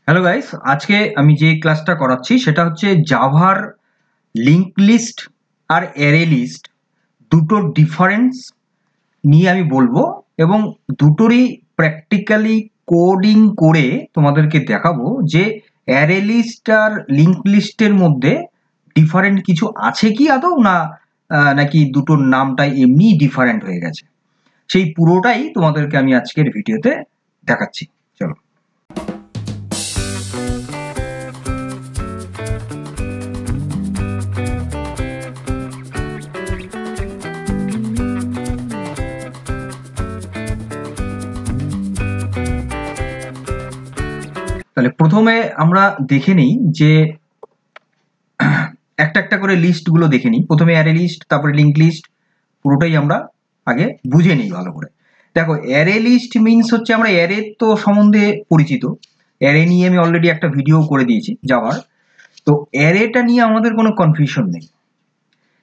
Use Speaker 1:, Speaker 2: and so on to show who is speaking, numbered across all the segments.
Speaker 1: Hello guys, আজকে আমি যে ক্লাসটা করাচ্ছি সেটা হচ্ছে জাভার লিঙ্ক লিস্ট আর অ্যারে লিস্ট দুটোর ডিফারেন্স নিয়ে আমি বলবো এবং দুটোরই প্র্যাকটিক্যালি কোডিং করে তোমাদেরকে দেখাবো যে অ্যারে লিস্ট আর লিঙ্ক লিস্টের মধ্যে ডিফারেন্ট কিছু আছে কি আদৌ নাকি দুটোর নামটাই এমনি ডিফারেন্ট হয়ে গেছে। সেই পুরোটাই তোমাদেরকে আমি আজকের ভিডিওতে দেখাচ্ছি। চলো। তাহলে প্রথমে আমরা দেখে নিই যে একটা একটা করে লিস্টগুলো দেখে নিই। প্রথমে অ্যারে লিস্ট, তারপরে লিঙ্ক লিস্ট, পুরোটাই আমরা আগে বুঝে নিই ভালো করে। দেখো, অ্যারে লিস্ট মিনস হচ্ছে, আমরা অ্যারে তো সম্বন্ধে পরিচিত, অ্যারে নিয়ে আমি অলরেডি একটা ভিডিও করে দিয়েছি জাভার। তো অ্যারেটা নিয়ে আমাদের কোনো কনফিউশন নেই।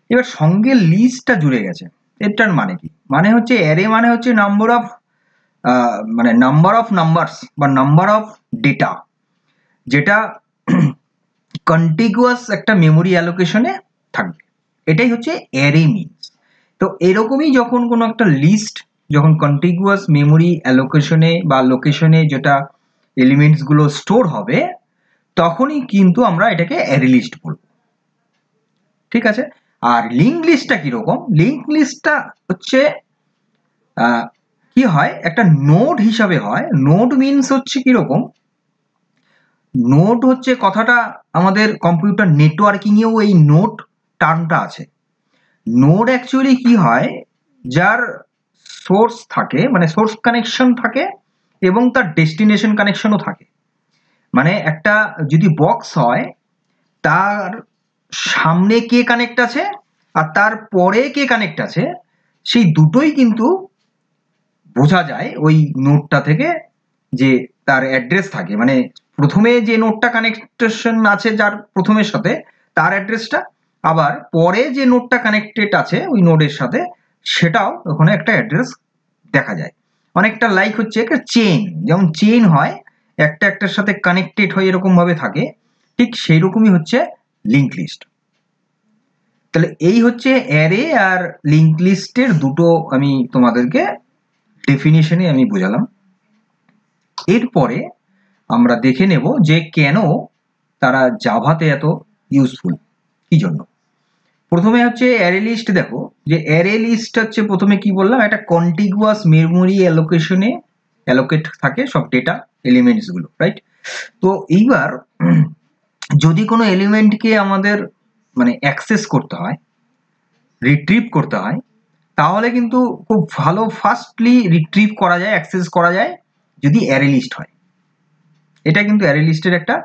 Speaker 1: এবার সঙ্গে লিস্টটা জুড়ে গেছে, এটার মানে কি? মানে হচ্ছে অ্যারে মানে হচ্ছে নাম্বার অফ নাম্বারস বা নাম্বার অফ ডেটা, যেটা কন্টিগুয়াস একটা মেমোরি অ্যালোকেশনে থাকবে, এটাই হচ্ছে অ্যারে মিনস। তো এরকমই যখন কোনো একটা লিস্ট যখন কন্টিগুয়াস মেমোরি অ্যালোকেশনে বা লোকেশনে যেটা এলিমেন্টসগুলো স্টোর হবে, তখনই কিন্তু আমরা এটাকে অ্যারে লিস্ট বলবো। ঠিক আছে? আর লিঙ্ক লিস্টটা কিরকম? লিঙ্ক লিস্টটা হচ্ছে কি হয়, একটা নোড হিসাবে হয়। নোড মিনস হচ্ছে কিরকম, নোড হচ্ছে কথাটা আমাদের কম্পিউটার নেটওয়ার্কিং এও এই নোড টার্মটা আছে। নোড অ্যাকচুয়ালি কি হয়, যার সোর্স থাকে, মানে সোর্স কানেকশন থাকে এবং তার ডেস্টিনেশন কানেকশনও থাকে। মানে একটা যদি বক্স হয়, তার সামনে কে কানেক্ট আছে আর তার পরে কে কানেক্ট আছে, সেই দুটোই কিন্তু বোঝা যায় ওই নোডটা থেকে, যে তার অ্যাড্রেস থাকে। মানে প্রথমে যে নোডটা কানেকশন আছে যার প্রথমের সাথে, তার অ্যাড্রেসটা, আবার পরে যে নোডটা কানেক্টেড আছে ওই নোডের সাথে, সেটাও ওখানে একটা অ্যাড্রেস দেখা যায়। অনেকটা লাইক হচ্ছে একটা চেইন, যেমন চেইন হয় একটা একটার সাথে কানেক্টেড হয়ে এরকম ভাবে থাকে, ঠিক সেই রকমই হচ্ছে লিঙ্ক লিস্ট। তাহলে এই হচ্ছে অ্যারে আর লিঙ্ক লিস্টের দুটো আমি তোমাদেরকে ডেফিনিশনে আমি বোঝালাম। এরপরে আমরা দেখে নেব যে কেন তারা জাভাতে এত ইউজফুল, কি জন্য। প্রথমে হচ্ছে অ্যারে লিস্ট। দেখো, যে অ্যারে লিস্ট হচ্ছে, প্রথমে কি বললাম, একটা কন্টিগুয়াস মেমোরি অ্যালোকেশনে অ্যালোকেট থাকে সব ডেটা এলিমেন্টস গুলো, রাইট? তো এইবার যদি কোনো এলিমেন্টকে আমাদের মানে অ্যাক্সেস করতে হয়, রিট্রিভ করতে হয়, তাহলে কিন্তু খুব ভালো ফাস্টলি রিট্রিভ করা যায়, অ্যাক্সেস করা যায় যদি অ্যারে লিস্ট হয়। এটা কিন্তু অ্যারে লিস্টের একটা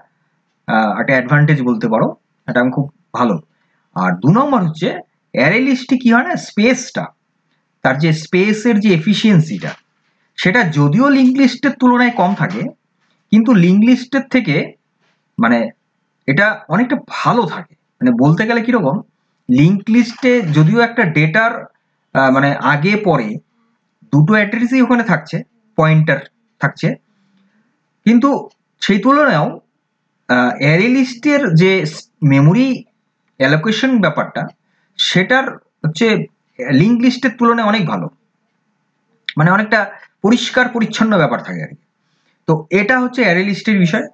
Speaker 1: অ্যাডভান্টেজ বলতে পারো, এটা খুব ভালো। আর দু নম্বর হচ্ছে, অ্যারে লিস্টে কি হয় না, স্পেসটা, তার যে স্পেসের যে এফিসিয়েন্সিটা, সেটা যদিও লিঙ্ক লিস্টের তুলনায় কম থাকে, কিন্তু লিঙ্ক লিস্টের থেকে মানে এটা অনেকটা ভালো থাকে। মানে বলতে গেলে কিরকম, লিঙ্ক লিস্টে যদিও একটা ডেটার মানে আগে পরে দুটো অ্যাড্রেসই ওখানে থাকছে, পয়েন্টার থাকছে, কিন্তু সেই তুলনায়ও অ্যারে লিস্টের যে মেমোরি অ্যালোকেশন ব্যাপারটা, সেটার হচ্ছে লিঙ্ক লিস্টের তুলনায় অনেক ভালো, মানে অনেকটা পরিষ্কার পরিচ্ছন্ন ব্যাপার থাকে আর কি। তো এটা হচ্ছে অ্যারে লিস্টের বিষয়।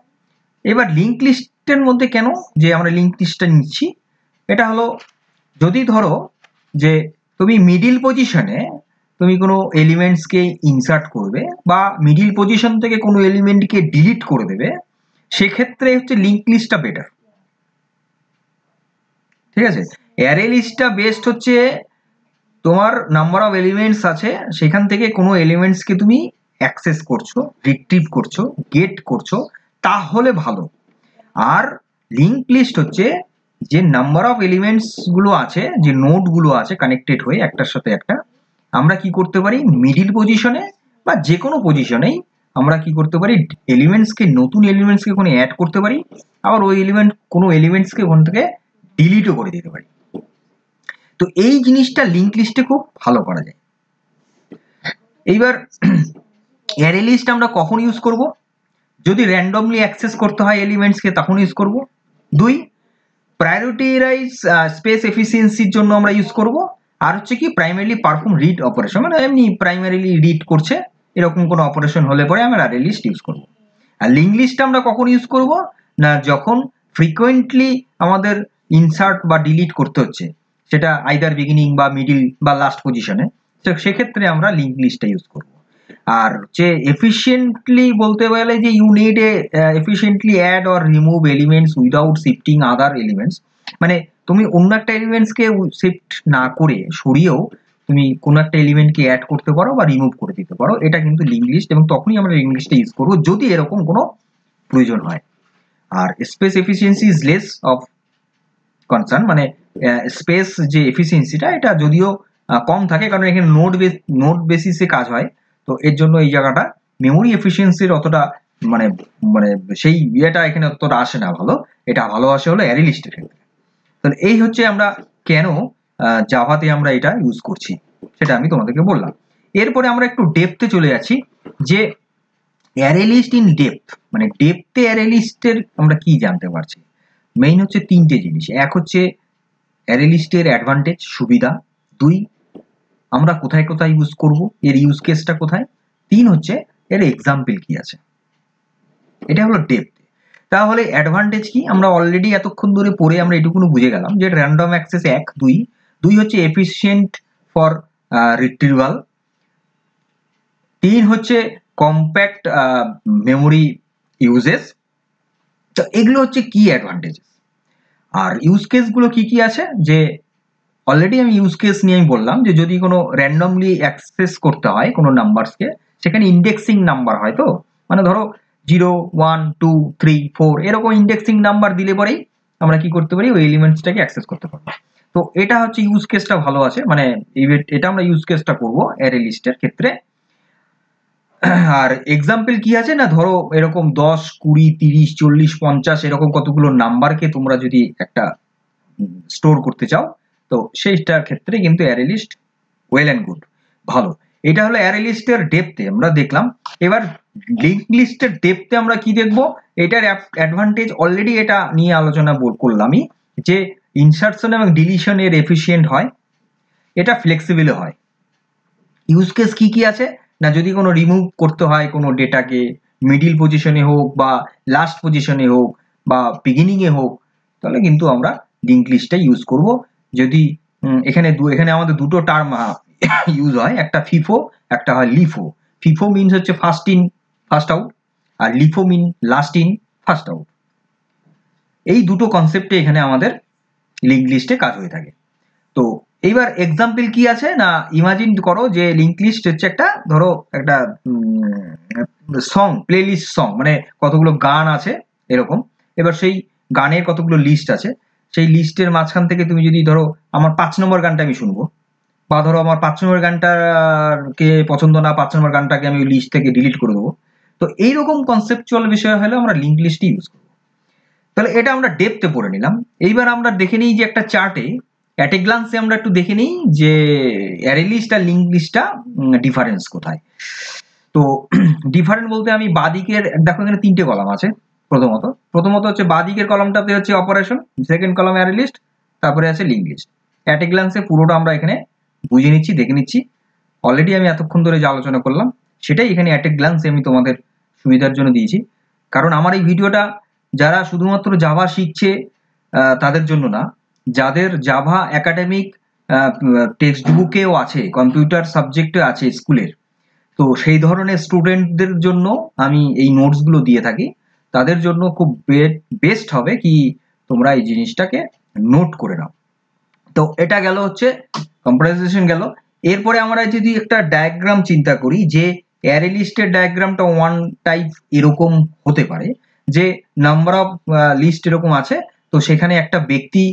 Speaker 1: এবার লিঙ্ক লিস্টের মধ্যে কেন যে আমরা লিঙ্ক লিস্টটা নিচ্ছি, এটা হলো, যদি ধরো যে তুমি মিডিল পজিশনে তুমি কোনো এলিমেন্টসকে ইনসার্ট করবে বা মিডিল পজিশন থেকে কোনো এলিমেন্টকে ডিলিট করে দেবে, সেক্ষেত্রে হচ্ছে লিঙ্ক লিস্টটা বেটার। ঠিক আছে? অ্যারে লিস্টটা বেস্ট হচ্ছে, তোমার নাম্বার অফ এলিমেন্টস আছে, সেখান থেকে কোনো এলিমেন্টসকে তুমি অ্যাক্সেস করছো, রিট্রিভ করছো, গেট করছো, তাহলে ভালো। আর লিঙ্ক লিস্ট হচ্ছে যে নাম্বার অফ এলিমেন্টস গুলো আছে, যে নোড গুলো আছে কানেক্টেড হয়ে একটার সাথে একটা, আমরা কি করতে পারি, মিডিল পজিশনে বা যে কোনো পজিশনেই আমরা কি করতে পারি, এলিমেন্টসকে, নতুন এলিমেন্টসকে ওখানে অ্যাড করতে পারি, আবার ওই কোনো এলিমেন্টসকে ওখান থেকে ডিলিটও করে দিতে পারি। তো এই জিনিসটা লিঙ্ক লিস্টে খুব ভালো করা যায়। এইবার অ্যারে লিস্ট আমরা কখন ইউজ করব? যদি র্যান্ডমলি অ্যাক্সেস করতে হয় এলিমেন্টসকে তখন ইউজ করব। 2 প্রায়োরিটাইজ স্পেস এফিসিয়েন্সির জন্য আমরা ইউজ করব। আর হচ্ছে কি প্রাইমারিলি পারফর্ম রিড অপারেশন, মানে এমনি প্রাইমারিলি রিড করছে এরকম কোনো অপারেশন হলে পরে আমরা অ্যারে লিস্ট ইউজ করব। আর লিঙ্ক লিস্ট আমরা কখন ইউজ করব না, যখন ফ্রিকোয়েন্টলি আমাদের ইনসার্ট বা ডিলিট করতে হচ্ছে, সেটা আইদার বিগিনিং বা মিডিল বা লাস্ট পজিশনে, তো সেক্ষেত্রে আমরা লিঙ্ক লিস্টটা ইউজ করব। আর যে এফিশিয়েন্টলি বলতে গেলে যে you need a efficiently add or remove elements without shifting other elements, মানে তুমি অন্য একটা এলিমেন্টসকে শিফট না করে সরিয়েও তুমি কোনো একটা এলিমেন্টকে অ্যাড করতে পারো বা রিমুভ করে দিতে পারো, এটা কিন্তু লিঙ্ক লিস্ট, এবং তখনই আমরা লিঙ্ক লিস্টটা ইউজ করবো যদি এরকম কোনো প্রয়োজন হয়। আর space efficiency is less of concern, মানে স্পেস যে এফিসিয়েন্সিটা এটা যদিও কম থাকে, কারণ এখানে নোড বেসিসে কাজ হয়, তো এর জন্য এই জায়গাটা মেমোরি এফিসিয়েন্সির অতটা মানে মানে সেই ইয়েটা এখানে অতটা আসে না ভালো, এটা ভালো আসে হলো অ্যারে লিস্টের ক্ষেত্রে। তাহলে এই হচ্ছে আমরা কেন জাভাতে আমরা এটা ইউজ করছি সেটা আমি তোমাদেরকে বললাম। এরপরে আমরা একটু ডেপথে চলে যাচ্ছি, যে অ্যারে লিস্ট ইন ডেপথ, মানে ডেপথে অ্যারে লিস্টের আমরা কি জানতে পারছি। মেইন হচ্ছে তিনটে জিনিস। এক হচ্ছে অ্যারে লিস্টের অ্যাডভান্টেজ, সুবিধা। 2 আমরা কোথায় কোথায় ইউজ করব, এর ইউজ কেসটা কোথায়। 3 হচ্ছে এর এক্সাম্পল কি আছে। এটা হলো ডেপথ। তাহলে অ্যাডভান্টেজ কি, আমরা অলরেডি এতক্ষণ ধরে পড়ে আমরা এটুকুনো বুঝে গেলাম যে র্যান্ডম অ্যাক্সেস 1, 2 হচ্ছে এফিশিয়েন্ট ফর রিট্রিভাল। 3 হচ্ছে কম্প্যাক্ট মেমোরি ইউজেস। তো এগুলো হচ্ছে কি অ্যাডভান্টেজ। আর ইউজ কেসগুলো কি কি আছে, যে অলরেডি আমি ইউজ কেস নিয়ে আমি বললাম যে যদি কোনো র্যান্ডমলি অ্যাক্সেস করতে হয় কোনো নাম্বারসকে, সেখানে ইন্ডেক্সিং নাম্বার হয়, তো মানে ধরো 0, 1, 2, 3, 4 এরকম ইন্ডেক্সিং নাম্বার দিলে পরেই আমরা কি করতে পারি, ওই এলিমেন্টসটাকে অ্যাক্সেস করতে পারবো। তো এটা হচ্ছে ইউজ কেসটা ভালো আছে, মানে এটা আমরা ইউজ কেসটা করবো অ্যারে লিস্টের ক্ষেত্রে। আর এক্সাম্পল কি আছে না, ধরো এরকম 10, 20, 30, 40, 50 এরকম কতগুলো নাম্বারকে তোমরা যদি একটা স্টোর করতে চাও, তো সেইটার ক্ষেত্রে কিন্তু array list well and good, ভালো। এটা হলো অ্যারে লিস্টের ডেপথে আমরা দেখলাম। এবার লিঙ্ক লিস্টের ডেপথে আমরা কি দেখব, এটার অ্যাডভান্টেজ অলরেডি এটা নিয়ে আলোচনা করলামই, যে ইনসার্শন এবং ডিলিশন এর এফিশিয়েন্ট হয়, এটা ফ্লেক্সিবল হয়। ইউজ কেস কি কি আছে না, যদি কোনো রিমুভ করতে হয় কোনো ডেটাকে, মিডিল পজিশনে হোক বা লাস্ট পজিশনে হোক বা বিগিনিং এ হোক, তাহলে কিন্তু আমরা লিঙ্ক লিস্টটা ইউজ করব। যদি এখানে আমাদের দুটো টার্ম ইউজ হয়, একটা ফিফো, একটা হয় লিফো। ফিফো মিনস হচ্ছে ফার্স্ট ইন ফার্স্ট আউট, আর LIFO mean last in first out. এই দুটো কনসেপ্টে এখানে আমাদের লিঙ্ক লিস্টে কাজ হয়ে থাকে। তো এইবার এক্সাম্পল কি আছে না, ইমাজিন করো যে লিঙ্ক লিস্ট হচ্ছে একটা, ধরো একটা সং প্লেলিস্ট সং, মানে কতগুলো গান আছে এরকম। এবার সেই গানের কতগুলো লিস্ট আছে, সেই লিস্টের মাঝখান থেকে তুমি যদি ধরো আমার 5 নম্বর গানটা আমি শুনবো, বা ধরো আমার 5 নম্বর গানটাকে পছন্দ না, 5 নম্বর গানটাকে আমি ওই লিস্ট থেকে ডিলিট করে দেবো, তো এইরকম কনসেপচুয়াল বিষয় হলে আমরা লিঙ্ক লিস্টই ইউজ করবো। তাহলে এটা আমরা ডেপথে পড়ে নিলাম। এইবার আমরা দেখে নিই যে একটা চার্টে অ্যাট এ গ্লান্সে আমরা একটু দেখে নিই যে অ্যারে লিস্ট আর লিঙ্ক লিস্টটা ডিফারেন্স কোথায়। তো ডিফারেন্ট বলতে আমি বাদিকের, দেখো এখানে 3টে কলাম আছে। প্রথমত হচ্ছে বাদিকের কলামটাতে হচ্ছে operation, second column array list, তারপরে আছে লিঙ্ক লিস্ট। অ্যাট এ গ্লান্সে পুরোটা আমরা এখানে বুঝে নিচ্ছি, দেখে নিচ্ছি। অলরেডি আমি এতক্ষণ ধরে যে আলোচনা করলাম সেটাই এখানে অ্যাট এ গ্লান্সে আমি তোমাদের সুবিধার জন্য দিয়েছি, কারণ আমার এই ভিডিওটা যারা শুধুমাত্র জাভা শিখছে তাদের জন্য না, যাদের জাভা একাডেমিক টেক্সট বুকেও আছে, কম্পিউটার সাবজেক্টে আছে স্কুলের, তো সেই ধরনের স্টুডেন্টদের জন্য আমি এই নোটসগুলো দিয়ে থাকি। তাদের জন্য খুব বেস্ট হবে কি তোমরা এই জিনিসটাকে নোট করে নাও। তো এটা গেল হচ্ছে কম্পারিজেশন গেল। এরপরে আমরা যদি একটা ডায়াগ্রাম চিন্তা করি, যে অ্যারে লিস্টের ডায়াগ্রামটা ওয়ান টাইপ এরকম হতে পারে, যে নাম্বার অফ লিস্ট এরকম আছে, তো সেখানে একটা ব্যক্তি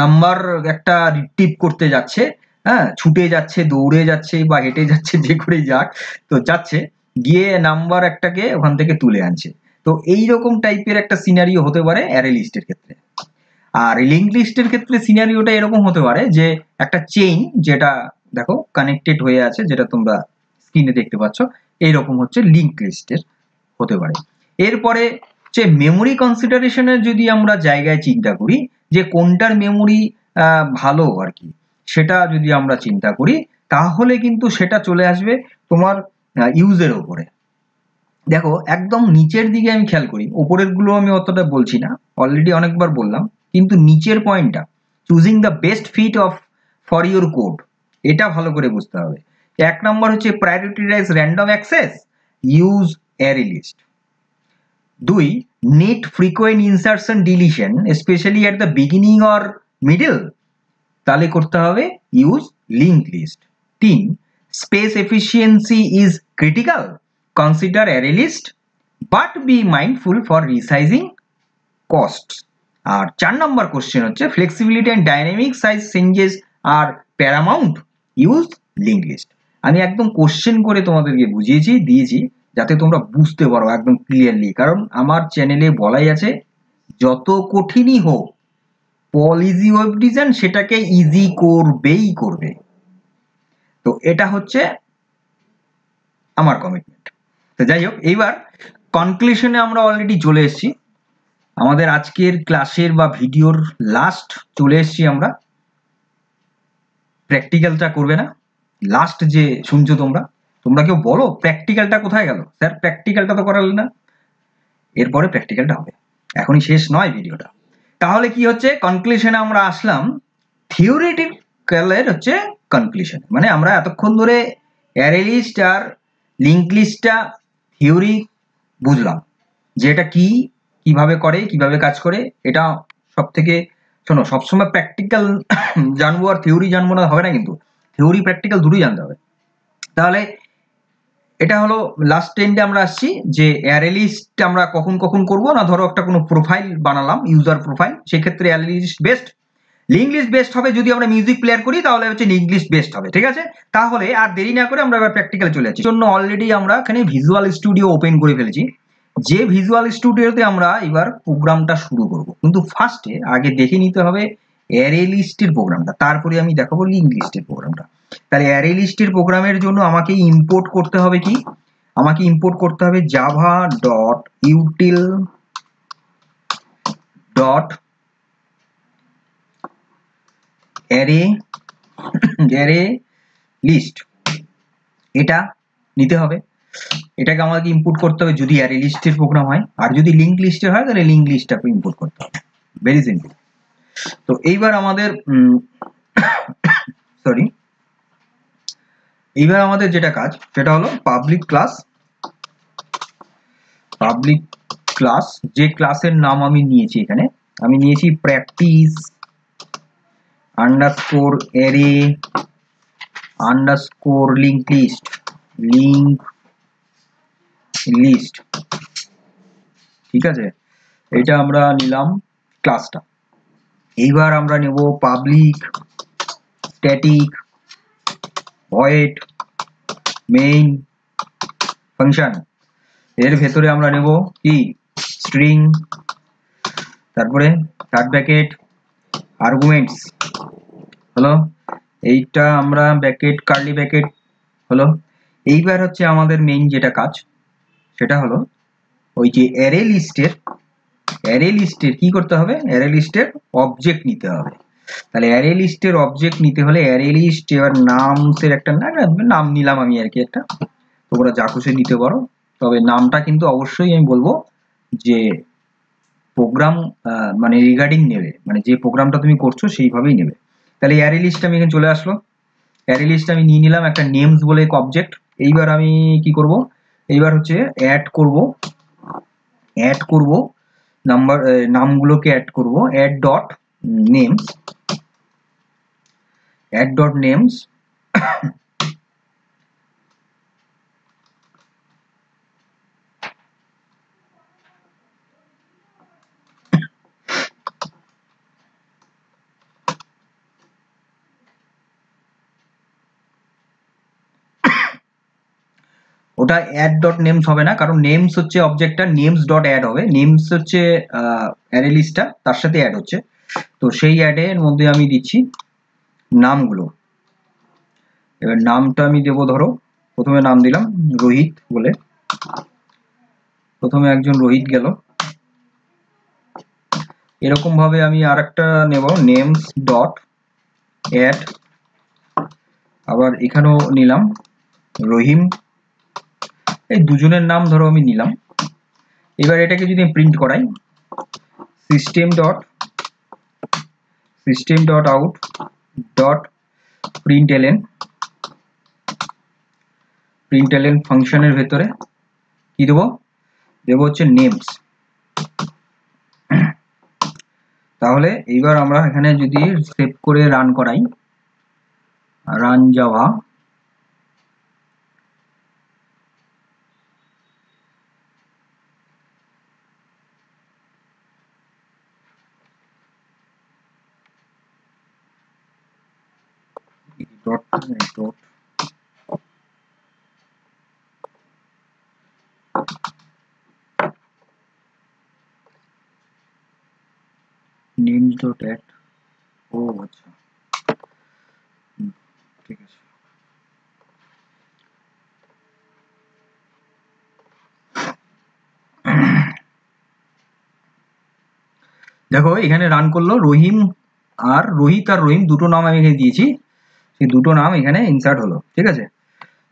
Speaker 1: নাম্বার একটা রিট্রিভ করতে যাচ্ছে, হ্যাঁ, ছুটে যাচ্ছে, দৌড়ে যাচ্ছে বা হেঁটে যাচ্ছে, যে করেই যাক, তো যাচ্ছে, গিয়ে নাম্বার একটাকে ওখান থেকে তুলে আনছে। তো এইরকম টাইপের একটা সিনারিও হতে পারে অ্যারে লিস্টের ক্ষেত্রে। আর লিঙ্ক লিস্টের ক্ষেত্রে সিনারিওটা এরকম হতে পারে যে একটা চেইন যেটা দেখো কানেক্টেড হয়ে আছে, যেটা তোমরা স্ক্রিনে দেখতে পাচ্ছ, এইরকম হচ্ছে লিঙ্ক লিস্টের হতে পারে। এরপরে যে মেমোরি কনসিডারেশনের যদি আমরা জায়গায় চিন্তা করি যে কোনটার মেমোরি ভালো আর কি, সেটা যদি আমরা চিন্তা করি তাহলে কিন্তু সেটা চলে আসবে তোমার ইউজের ওপরে। দেখো একদম নিচের দিকে আমি খেয়াল করি, ওপরের গুলো আমি অতটা বলছি না, অলরেডি অনেকবার বললাম, কিন্তু নিচের পয়েন্টটা choosing the best fit of for your code, এটা ভালো করে বুঝতে হবে। এক নম্বর হচ্ছে prioritize random access, use array list. দুই, need frequent insertion deletion specially at the beginning or middle, তাহলে করতে হবে ইউজ লিঙ্ক লিস্ট। তিন, space efficiency is critical, consider array list but be mindful for resizing cost. আর 4 number question হচ্ছে flexibility and dynamic size changes are paramount, use link list. আমি একদম question করে তোমাদেরকে বুঝিয়েছি দিয়েছি যাতে তোমরা বুঝতে পারো একদম ক্লিয়ারলি, কারণ আমার চ্যানেলে বলাই আছে যত কঠিনই হোক পলিজি ওয়েব ডিজাইন সেটাকে ইজি করবেই করবে। তো এটা হচ্ছে আমার কমিটমেন্ট। তো যাই হোক, এইবার কনক্লুশনে আমরা অলরেডি চলে এসেছি, আমাদের আজকের ক্লাসের বা ভিডিওর লাস্ট চলে এসেছি আমরা। প্র্যাকটিক্যালটা করবে না? লাস্ট যে শুনছো তোমরা কেউ বলো প্র্যাকটিক্যালটা কোথায় গেল? স্যার প্র্যাকটিক্যালটা তো করালে না। এরপরে প্র্যাকটিক্যালটা হবে, এখনই শেষ নয় ভিডিওটা। তাহলে কি হচ্ছে, কনক্লুশনে আমরা আসলাম, থিওরিটিক্যালের হচ্ছে কনক্লুশন, মানে আমরা এতক্ষণ ধরে অ্যারে লিস্ট আর লিঙ্ক লিস্টটা থিওরি বুঝলাম যে এটা কি, কিভাবে করে, কিভাবে কাজ করে। এটা সব থেকে, শোনো, সবসময় প্র্যাকটিক্যাল জানবো আর থিওরি জানবো না হবে না, কিন্তু থিওরি প্র্যাকটিক্যাল দুটোই জানতে হবে। তাহলে এটা হলো লাস্ট এন্ডে আমরা আসছি যে অ্যারে লিস্ট আমরা কখন কখন করব না, ধরো একটা কোনো প্রোফাইল বানালাম, ইউজার প্রোফাইল, সেক্ষেত্রে array list best. Link list best হবে যদি আমরা মিউজিক প্লেয়ার করি, তাহলে হচ্ছে লিঙ্ক লিস্ট বেস্ট হবে। ঠিক আছে, তাহলে আর দেরি না করে আমরা এবার প্র্যাকটিক্যালে চলে যাচ্ছি। জন্য অলরেডি আমরা এখানে ভিজুয়াল স্টুডিও ওপেন করে ফেলেছি, যে ভিজুয়াল স্টুডিওতে আমরা এবার প্রোগ্রামটা শুরু করব। কিন্তু ফার্স্টে আগে দেখে নিতে হবে অ্যারে লিস্টের প্রোগ্রামটা, তারপরে আমি দেখাবো লিঙ্ক লিস্টের প্রোগ্রামটা। তাহলে অ্যারে লিস্টের প্রোগ্রামের জন্য আমাকে ইম্পোর্ট করতে হবে কি, আমাকে ইম্পোর্ট করতে হবে Java dot util dot array list, এটা নিতে হবে। এটাকে আমাকে ইম্পোর্ট করতে হবে যদি অ্যারে লিস্টের প্রোগ্রাম হয়, আর যদি লিঙ্ক লিস্টের হয় তাহলে লিঙ্ক লিস্টটাকে ইম্পোর্ট করতে হবে। Very simple. তো এইবার আমাদের এইবার আমাদের যেটা কাজ সেটা হলো পাবলিক ক্লাস, যে ক্লাসের নাম আমি নিয়েছি, এখানে আমি নিয়েছি practice underscore array underscore link list. ঠিক আছে, এটা আমরা নিলাম ক্লাসটা। এইবার আমরা নেব public static void main function, এর ভেতরে আমরা নেব কি স্ট্রিং, তারপরে থার্ড ব্র্যাকেট আর্গুমেন্টস হলো, এইটা আমরা ব্র্যাকেট কার্লি ব্র্যাকেট হলো। এইবার হচ্ছে আমাদের মেইন যেটা কাজ সেটা হলো ওই যে অ্যারে লিস্টের কি করতে হবে, অ্যারে লিস্টের অবজেক্ট নিতে হবে। তাহলে অ্যারে লিস্টের অবজেক্ট নিতে হলে অ্যারে লিস্ট, এবার নামসের একটা নাম নিলাম আমি আর কি, একটা, তোমরা যা খুশি নিতে পারো, তবে নামটা কিন্তু অবশ্যই আমি বলবো যে প্রোগ্রাম মানে রিগার্ডিং নেবে, মানে যে প্রোগ্রামটা তুমি করছো সেইভাবেই নেবে। তাহলে অ্যারে লিস্ট আমি এখানে চলে আসলো, অ্যারে লিস্ট আমি নিয়ে নিলাম একটা নেমস বলে এক অবজেক্ট। এইবার আমি কি করব, এইবার হচ্ছে অ্যাড করব নামগুলোকে অ্যাড করব, অ্যাড ডট নেমস ওটা অ্যাড ডট নেমস হবে না, কারণ নেমস হচ্ছে অবজেক্টটা, নেমস ডট অ্যাড হবে। নেমস হচ্ছে অ্যারে লিস্টটা, তার সাথে অ্যাড হচ্ছে, তো সেই অ্যাডের মধ্যে আমি দিচ্ছি নামগুলো। এবার নামটা আমি দেবো, ধরো প্রথমে নাম দিলাম রোহিত বলে, প্রথমে একজন রোহিত গেল, এরকম ভাবে আমি আরেকটা নেব নেমস ডট অ্যাড, আবার এখানেও নিলাম রহিম, এই দুজনের নাম ধরো আমি নিলাম। এবার এটাকে যদি প্রিন্ট করাই সিস্টেম ডট আউট ডট প্রিন্টএলএন ফাংশনের ভেতরে কি দেবো, দেবো হচ্ছে নেমস। তাহলে এইবার আমরা এখানে যদি সেভ করে রান করাই, run Java, dot names dot add, ও আচ্ছা ঠিক আছে। দেখো এখানে রান করলো, রহিম আর রোহিত আর রহিম দুটো নাম আমি এখানে দিয়েছি, সেই দুটো নাম এখানে ইনসার্ট হলো, ঠিক আছে।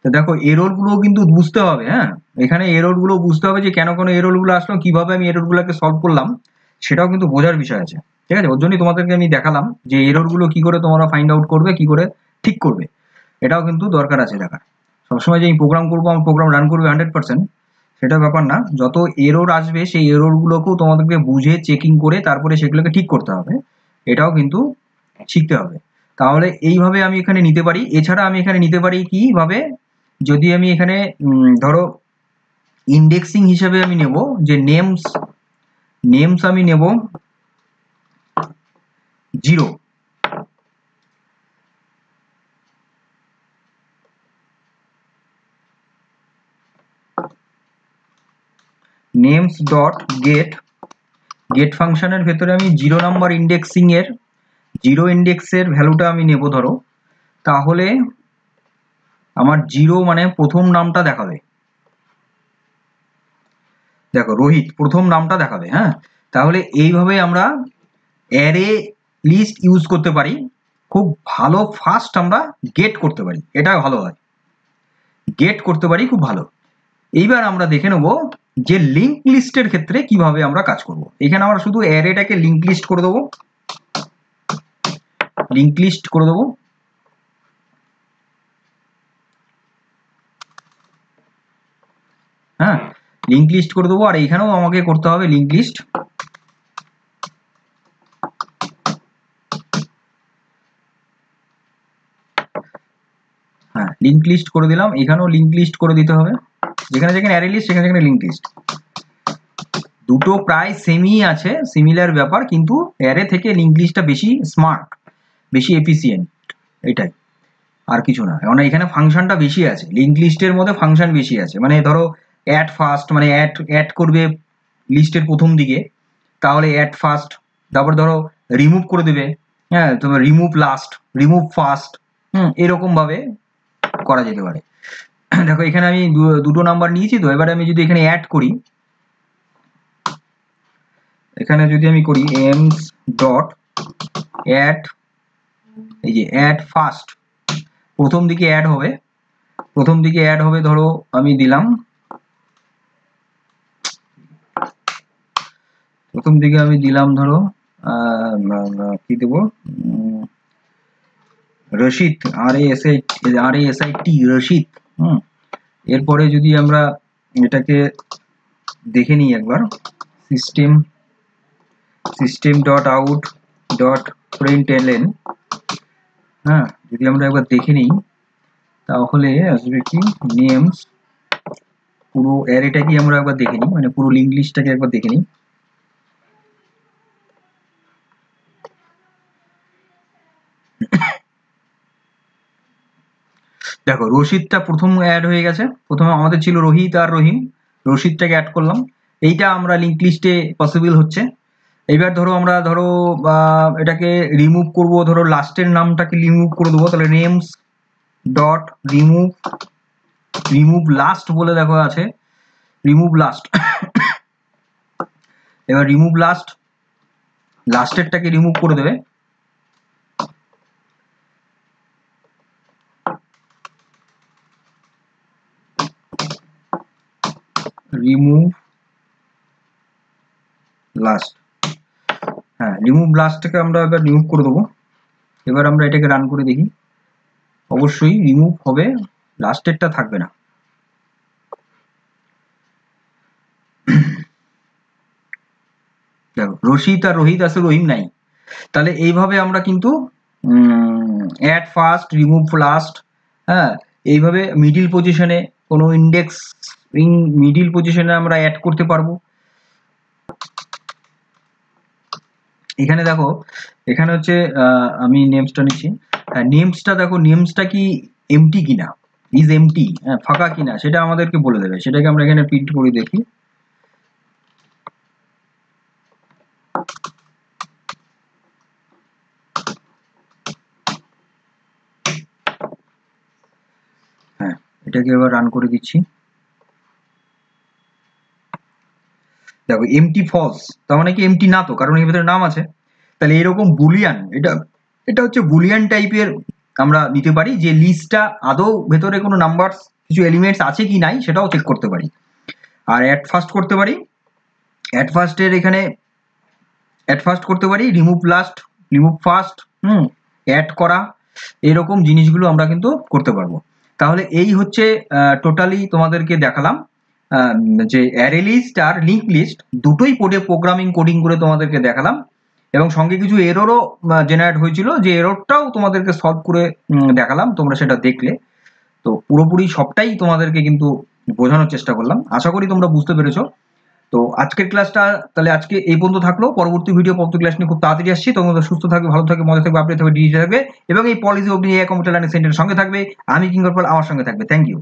Speaker 1: তো দেখো এরর গুলো কিন্তু বুঝতে হবে, হ্যাঁ এখানে এরর গুলো বুঝতে হবে যে কেন কেন এরর গুলো আসলো, কিভাবে আমি এরর গুলোকে সলভ করলাম, সেটাও কিন্তু বোঝার বিষয় আছে, ঠিক আছে। ওর জন্যই তোমাদেরকে আমি দেখালাম যে এরর গুলো কি করে তোমরা ফাইন্ড আউট করবে, কি করে ঠিক করবে, এটাও কিন্তু দরকার আছে দেখার। সবসময় যে আমি প্রোগ্রাম করবো, আমার প্রোগ্রাম রান করবে 100%, সেটা ব্যাপার না। যত এরর আসবে সেই এরর গুলোকেও তোমাদেরকে বুঝে চেকিং করে তারপরে সেগুলোকে ঠিক করতে হবে, এটাও কিন্তু শিখতে হবে। তাহলে এইভাবে আমি এখানে নিতে পারি। এছাড়া আমি এখানে নিতে পারি কিভাবে, যদি আমি এখানে ধরো ইন্ডেক্সিং হিসেবে আমি নেব যে নেমস আমি নেব 0, নেমস ডট গেট ফাংশনের ভেতরে আমি 0 নাম্বার ইন্ডেক্সিং এর 0 ইন্ডেক্সের ভ্যালুটা আমি নেব ধরো, তাহলে আমার 0 মানে প্রথম নামটা দেখাবে, দেখো রোহিত প্রথম নামটা দেখাবে, হ্যাঁ। তাহলে এইভাবে আমরা অ্যারে লিস্ট ইউজ করতে পারি, খুব ভালো ফাস্ট আমরা গেট করতে পারি, এটা ভালো হয়, গেট করতে পারি খুব ভালো। এইবার আমরা দেখে নেব যে লিঙ্ক লিস্টের ক্ষেত্রে কিভাবে আমরা কাজ করব। এখানে আমরা শুধু অ্যারেটাকে লিঙ্ক লিস্ট করে দেবো, হ্যাঁ লিঙ্ক লিস্ট করে দেবো। আর এখানেও আমাকে করতে হবে লিঙ্ক লিস্ট, হ্যাঁ লিঙ্ক লিস্ট করে দিলাম, এখানেও লিঙ্ক লিস্ট করে দিতে হবে, যেখানে যেখানে অ্যারে লিস্ট সেখানে সেখানে লিঙ্ক লিস্ট, দুটো প্রায় সেমই আছে, সিমিলার ব্যাপার, কিন্তু অ্যারে থেকে লিঙ্ক লিস্টটা বেশি স্মার্ট, বেশি এফিসিয়েন্ট, এটাই আর কিছু না। কারণ এখানে ফাংশনটা বেশি আছে, লিঙ্ক লিস্টের মধ্যে ফাংশন বেশি আছে। মানে ধরো অ্যাড ফার্স্ট, মানে অ্যাড করবে লিস্টের প্রথম দিকে, তাহলে অ্যাড ফার্স্ট, তারপর ধরো রিমুভ করে দেবে, হ্যাঁ তোমার রিমুভ লাস্ট, রিমুভ ফার্স্ট, এরকম ভাবে করা যেতে পারে। দেখো এখানে আমি দুটো নাম্বার নিয়েছি, তো এবারে আমি যদি এখানে অ্যাড করি, এখানে যদি আমি করি এমস ডট অ্যাড, এই যে অ্যাড ফার্স্ট, প্রথম দিকে অ্যাড হবে, ধরো আমি দিলাম প্রথম দিকে আমি দিলাম ধরো কি দেবো, রশিদ, RASIT রশিদ। এরপরে যদি আমরা এটাকে দেখে নিই একবার, সিস্টেম ডট আউট ডট প্রিন্টএলএন, হ্যাঁ যদি আমরা একবার দেখে নিই তাহলে আসবে কি নেমস, পুরো অ্যারেটাকে আমরা একবার দেখে নিই, মানে পুরো লিঙ্ক লিস্টটাকে একবার দেখে নিই। দেখো রশিদটা প্রথম অ্যাড হয়ে গেছে, প্রথমে আমাদের ছিল রোহিত আর রহিম, রশিদটাকে অ্যাড করলাম, এইটা আমরা লিঙ্ক লিস্টে পসিবল হচ্ছে। এবার ধরো আমরা এটাকে রিমুভ করব, ধরো লাস্টের নামটাকে রিমুভ করে দেবো, তাহলে নেমস ডট রিমুভ লাস্ট বলে দেখো আছে, রিমুভ লাস্ট এবার রিমুভ লাস্টেরটাকে রিমুভ করে দেবে। রিমুভ লাস্ট, হ্যাঁ রিমুভ লাস্টটাকে আমরা এবার রিমুভ করে দেবো। এবার আমরা এটাকে রান করে দেখি, অবশ্যই রিমুভ হবে, লাস্টেরটা থাকবে না। দেখো রশিদ আর রোহিত আছে, রহিম নাই। তাহলে এইভাবে আমরা কিন্তু অ্যাড ফার্স্ট, রিমুভ লাস্ট, হ্যাঁ এইভাবে মিডিল পজিশনে কোনো ইন্ডেক্স মিডিল পজিশনে আমরা অ্যাড করতে পারবো। এখানে দেখো, এখানে হচ্ছে আমি নেমসটা নিচ্ছি, নেমসটা দেখো, নেমসটা কি এমটি কিনা, ইজ এমটি, হ্যাঁ ফাঁকা কিনা সেটা আমাদেরকে বলে দেবে। সেটাকে আমরা এখানে প্রিন্ট করে দেখি। হ্যাঁ এটাকে এবার রান করে দিচ্ছি। দেখো এমটি ফলস, তার মানে কি এমটি না তো, কারণ এর ভিতরে নাম আছে। তাহলে এরকম বুলিয়ান, এটা হচ্ছে বুলিয়ান টাইপের আমরা নিতে পারি, যে লিস্টটা আদৌ ভেতরে কোনো নাম্বার কিছু এলিমেন্টস আছে কি নাই সেটাও চেক করতে পারি। আর অ্যাড ফার্স্ট করতে পারি, অ্যাড ফার্স্টের এখানে অ্যাড ফার্স্ট করতে পারি, remove last, remove first, add করা, এরকম জিনিসগুলো আমরা কিন্তু করতে পারবো। তাহলে এই হচ্ছে টোটালি তোমাদেরকে দেখালাম যে অ্যারে লিস্ট আর লিঙ্ক লিস্ট দুটোই প্রোগ্রামিং কোডিং করে তোমাদেরকে দেখালাম, এবং সঙ্গে কিছু এররও জেনারেট হয়েছিল, যে এররটাও তোমাদেরকে সলভ করে দেখালাম, তোমরা সেটা দেখলে। তো পুরোপুরি সবটাই তোমাদেরকে কিন্তু বোঝানোর চেষ্টা করলাম, আশা করি তোমরা বুঝতে পেরেছো। তো আজকের ক্লাসটা তাহলে আজকে এই পর্যন্ত থাকলো। পরবর্তী ক্লাস নিয়ে খুব তাড়াতাড়ি আসছি। তোমরা সুস্থ থাকবে, ভালো থাকবে, মজা থাকবে, আপডেট থাকবে, ডিজিটাল থাকবে, এবং এই policy of AI computer learning সেন্টারের সঙ্গে থাকবে। আমি কিঙ্গর পাল, আমার সঙ্গে থাকবে। Thank you.